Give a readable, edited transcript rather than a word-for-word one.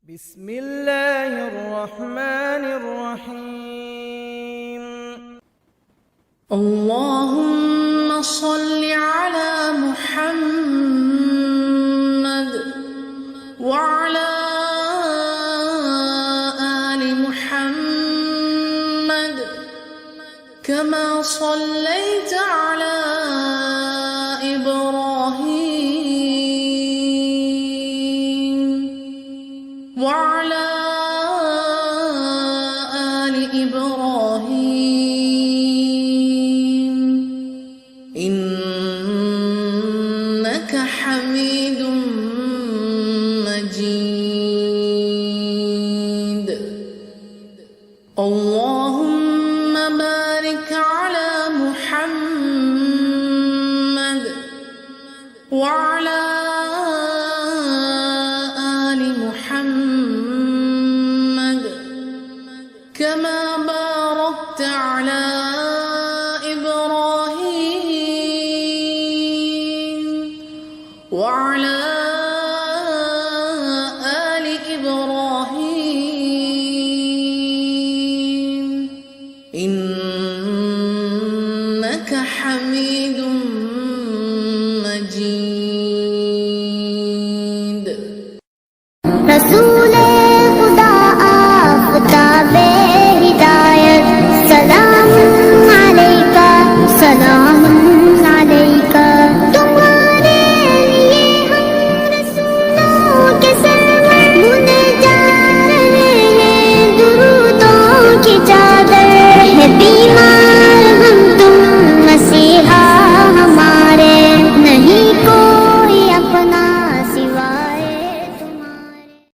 بسم الله الرحمن الرحيم. اللهم صل على محمد وعلى آل محمد كما صليت على إبراهيم وعلى آل إبراهيم إنك حميد مجيد. اللهم بارك على محمد وعلى آل محمد كما باركت على